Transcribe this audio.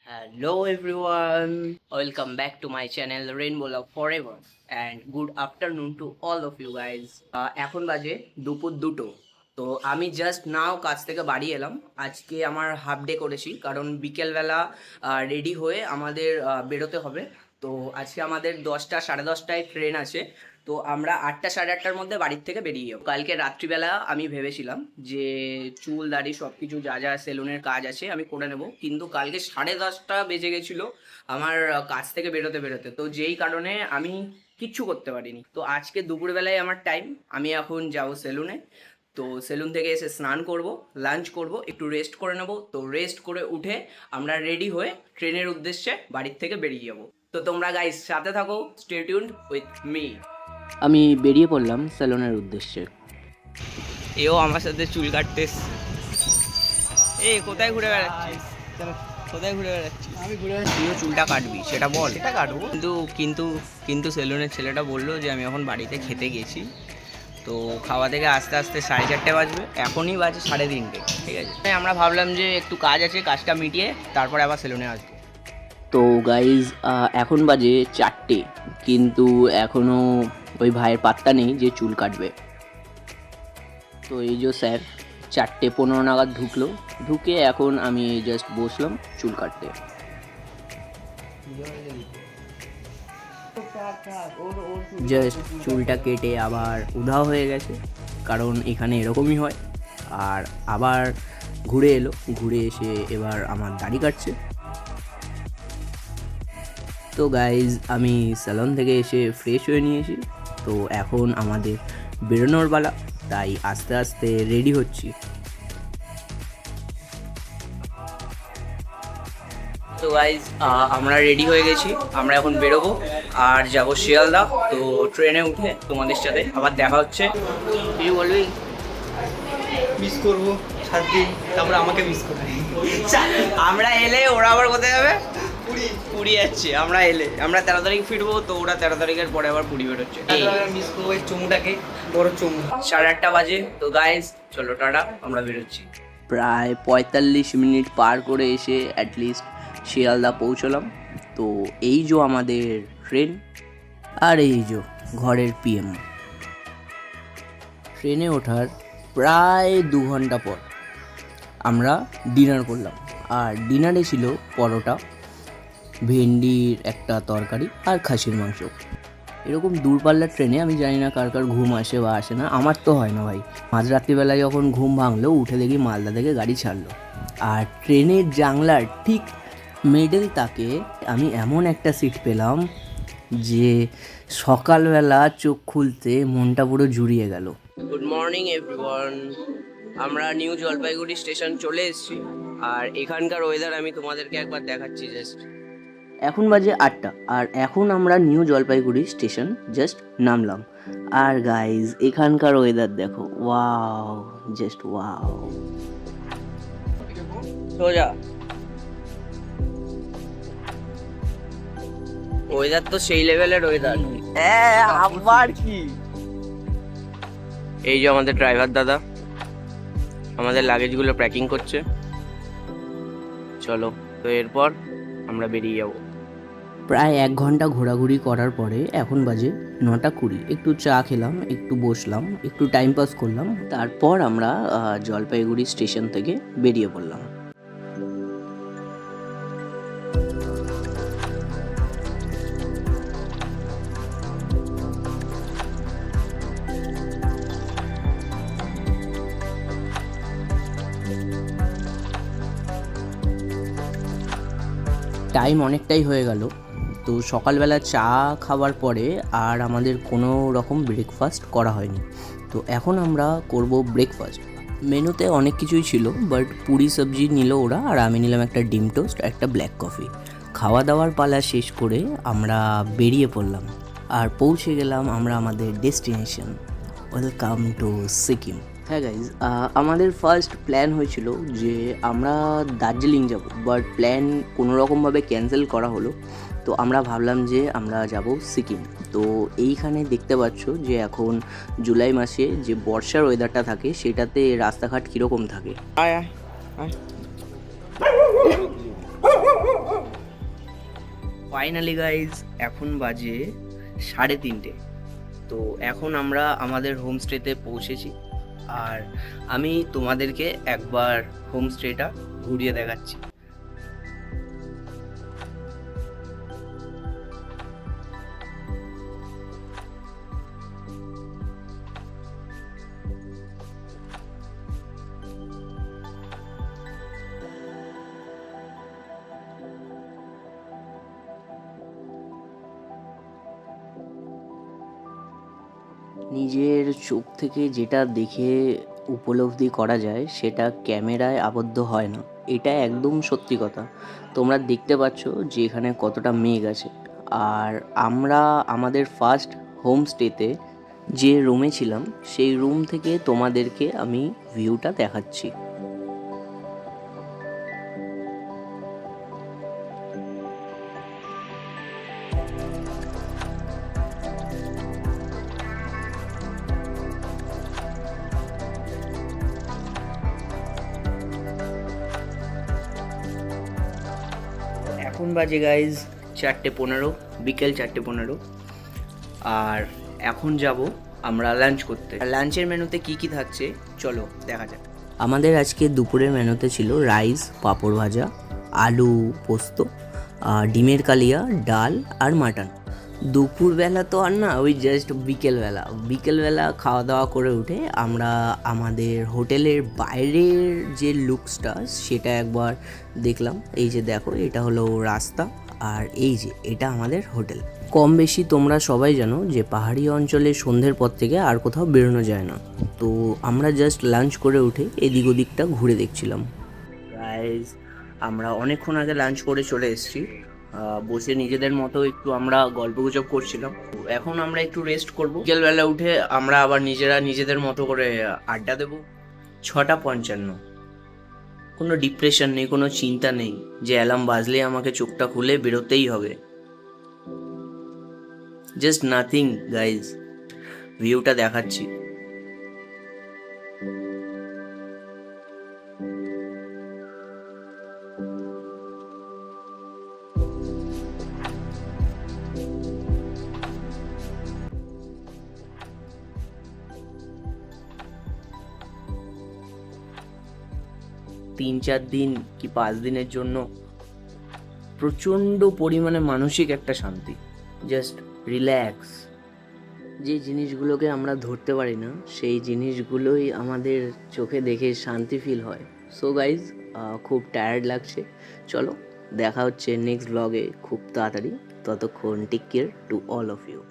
Hello everyone, welcome back to my channel Rainbow Love Forever and good afternoon to all of you guys. এখন বাজে দুপুর 2টো। তো আমি just now কাজ থেকে বাড়ি এলাম। আজকে আমার হাফ ডে করেছি কারণ বিকেলবেলা রেডি হয়ে আমাদের বেরোতে হবে। তো আজকে আমাদের 10টা 10:30টায় ট্রেন আছে। তো আমরা 8টা 8:30টার মধ্যে বাড়ির থেকে বেরিয়ে যাবো। কালকে রাত্রিবেলা আমি ভেবেছিলাম যে চুল দাড়ি সব কিছু যা যা সেলুনের কাজ আছে আমি করে নেব, কিন্তু কালকে 10:30টা বেজে গেছিলো আমার কাজ থেকে বেরোতে বেরোতে। তো যেই কারণে আমি কিচ্ছু করতে পারিনি। তো আজকে দুপুরবেলায় আমার টাইম, আমি এখন যাব সেলুনে। তো সেলুন থেকে এসে স্নান করব, লাঞ্চ করব, একটু রেস্ট করে নেব। তো রেস্ট করে উঠে আমরা রেডি হয়ে ট্রেনের উদ্দেশ্যে বাড়ির থেকে বেরিয়ে যাব। তো তোমরা গাইস সাথে থাকো, স্টে টিউনড উইথ মি। আমি বেরিয়ে পড়লাম সেলুনের উদ্দেশ্যে। এও আমার সাথে চুল কাটতে। কোথায় ঘুরে বেড়াচ্ছিস? কোথায় ঘুরে বেড়াচ্ছিস? আমি ঘুরে বেড়াচ্ছি। তুইও চুলটা কাটবি সেটা বল। সেটা কাটবো, কিন্তু কিন্তু কিন্তু সেলুনের ছেলেটা বললো যে আমি এখন বাড়িতে খেতে গেছি। তো খাওয়া থেকে আস্তে আস্তে 4:30 বাজবে, এখনই বাজে 3:30। ঠিক আছে, আমরা ভাবলাম যে একটু কাজ আছে, কাজটা মিটিয়ে তারপরে আবার সেলুনে আসবো। তো গাইজ এখন বাজে 4টে, কিন্তু এখনও ওই ভাইয়ের পাত্তা নেই যে চুল কাটবে। তো এই যে স্যার 4:15 নাগাদ ঢুকলো, ঢুকে এখন আমি জাস্ট বসলাম চুল কাটতে। জাস্ট চুলটা কেটে আবার উধাও হয়ে গেছে, কারণ এখানে এরকমই হয়। আর আবার ঘুরে এলো, ঘুরে এসে এবার আমার দাড়ি কাটছে। তো গাইজ আমি স্যালন থেকে এসে ফ্রেশ হয়ে নিয়েছি। তো এখন আমাদের বেরোনোর পালা, তাই আস্তে আস্তে রেডি হচ্ছি। তো গাইজ আমরা রেডি হয়ে গেছি, আমরা এখন বেরোবো আর যাবো শিয়ালদা। তো ট্রেনে উঠে তোমাদের সাথে আবার দেখা হচ্ছে। কি বলবি? মিস করবো 7 দিন, তারপরে আমাকে মিস করবে। আমরা এলে ওরা আবার কোথায় যাবে? পুরী যাচ্ছে। আমরা এলে আমরা 13 তারিখ ফিরবো, তো ওরা 13 তারিখের পরে আবার পুরী বেরোচ্ছে। মিস করবো এই চমুটাকে, বড় চমু। 8:30 বাজে। তো গাইজ চলো টাটা, আমরা বেরোচ্ছি। প্রায় 45 মিনিট পার করে এসে অ্যাটলিস্ট শিয়ালদা পৌঁছলাম। তো এই যে আমাদের ট্রেন, আর এই যে ঘরের পিএম। ট্রেনে ওঠার প্রায় 2 ঘন্টা পর আমরা ডিনার করলাম, আর ডিনারে ছিল পরোটা, ভেন্ডির একটা তরকারি আর খাসির মাংস। এরকম দূরপাল্লার ট্রেনে আমি জানি না কার কার ঘুম আসে বা আসে না, আমার তো হয় না ভাই। মাঝরাত্রিবেলায় যখন ঘুম ভাঙলো, উঠে দেখি মালদা থেকে গাড়ি ছাড়লো, আর ট্রেনের জানলার ঠিক মিডল তাকে আমি এমন একটা সিট পেলাম যে সকালবেলা চোখ খুলতে মনটা পুরো জুড়িয়ে গেল। গুড মর্নিং এভরিওয়ান, আমরা নিউ জলপাইগুড়ি স্টেশন চলে এসেছি। আর এখানকার ওয়েদার আমি তোমাদেরকে একবার দেখাচ্ছি। জাস্ট এখন বাজে 8টা, আর এখন আমরা নিউ জলপাইগুড়ি স্টেশন জাস্ট নামলাম। আর গাইজ এখানকার ওয়েদার দেখো, ওয়াও, জাস্ট ওয়াও। সোজা ওয়েদার তো সেই লেভেলের ওয়েদার। আবার কি, এই যে আমাদের ড্রাইভার দাদা আমাদের লাগেজগুলো প্যাকিং করছে। চলো, তো এরপর আমরা বেরিয়ে যাব। প্রায় 1 ঘন্টা ঘোরাঘুরি করার পরে এখন বাজে 9:20। একটু চা খেলাম, একটু বসলাম, একটু টাইম পাস করলাম, তারপর আমরা জলপাইগুড়ি স্টেশন থেকে বেরিয়ে পড়লাম। টাইম অনেকটাই হয়ে গেল। তো সকালবেলা চা খাওয়ার পরে আর আমাদের কোনো রকম ব্রেকফাস্ট করা হয়নি। তো এখন আমরা করব ব্রেকফাস্ট। মেনুতে অনেক কিছুই ছিল, বাট পুরি সবজি নিল ওরা, আর আমি নিলাম একটা ডিম টোস্ট, একটা ব্ল্যাক কফি। খাওয়া দাওয়ার পালা শেষ করে আমরা বেরিয়ে পড়লাম, আর পৌঁছে গেলাম আমরা আমাদের ডেস্টিনেশন। Welcome to Sikkim. হ্যাঁ গাইজ, আমাদের ফার্স্ট প্ল্যান হয়েছিল যে আমরা দার্জিলিং যাব, বাট প্ল্যান কোনো রকমভাবে ক্যান্সেল করা হলো। তো আমরা ভাবলাম যে আমরা যাব সিকিম। তো এইখানে দেখতে পাচ্ছ যে এখন জুলাই মাসে যে বর্ষার ওয়েদারটা থাকে, সেটাতে রাস্তাঘাট কীরকম থাকে। ফাইনালি গাইজ এখন বাজে 3:30। তো এখন আমরা আমাদের হোমস্টেতে পৌঁছেছি, আর আমি তোমাদেরকে একবার হোমস্টেটা ঘুরিয়ে দেখাচ্ছি। নিজের চোখ থেকে যেটা দেখে উপলব্ধি করা যায় সেটা ক্যামেরায় আবদ্ধ হয় না, এটা একদম সত্যি কথা। তোমরা দেখতে পাচ্ছ যে এখানে কতটা মেঘ আছে। আর আমরা আমাদের ফার্স্ট হোমস্টেতে যে রুমে ছিলাম সেই রুম থেকে তোমাদেরকে আমি ভিউটা দেখাচ্ছি। এখন বাজে গাইজ 4:15, বিকেল 4:15। আর এখন যাব আমরা লাঞ্চ করতে। লাঞ্চের মেনুতে কি কি থাকছে চলো দেখা যাক। আমাদের আজকে দুপুরের মেনুতে ছিল রাইস, পাঁপড় ভাজা, আলু পোস্ত, ডিমের কালিয়া, ডাল আর মাটন। দুপুরবেলা তো আর না, ওই জাস্ট বিকেলবেলা খাওয়া দাওয়া করে উঠে আমরা আমাদের হোটেলের বাইরের যে লুকসটা সেটা একবার দেখলাম। এই যে দেখো, এটা হলো রাস্তা, আর এই যে এটা আমাদের হোটেল। কম বেশি তোমরা সবাই জানো যে পাহাড়ি অঞ্চলে সন্ধ্যের পর থেকে আর কোথাও বেরোনো যায় না। তো আমরা জাস্ট লাঞ্চ করে উঠে এদিক ওদিকটা ঘুরে দেখছিলাম। গাইজ, আমরা অনেকক্ষণ আগে লাঞ্চ করে চলে এসেছি। বসে নিজেদের মতো একটু আমরা গল্পগুজব করছিলাম। তো এখন আমরা একটু রেস্ট করব, বিকেলবেলা উঠে আমরা আবার নিজেদের মতো করে আড্ডা দেব। 6:55, কোনো ডিপ্রেশন নেই, কোনো চিন্তা নেই যে অ্যালার্ম বাজলে আমাকে চোখটা খুলে বেরোতেই হবে। জাস্ট নাথিং গাইজ, ভিউটা দেখাচ্ছি। তিন চার দিন কি 5 দিনের জন্য প্রচণ্ড পরিমাণে মানসিক একটা শান্তি, জাস্ট রিল্যাক্স। যে জিনিসগুলোকে আমরা ধরতে পারি না সেই জিনিসগুলোই আমাদের চোখে দেখে শান্তি ফিল হয়। সো গাইজ, খুব টায়ার্ড লাগছে, চলো দেখা হচ্ছে নেক্সট ব্লগে খুব তাড়াতাড়ি। ততক্ষণ take care to all of you.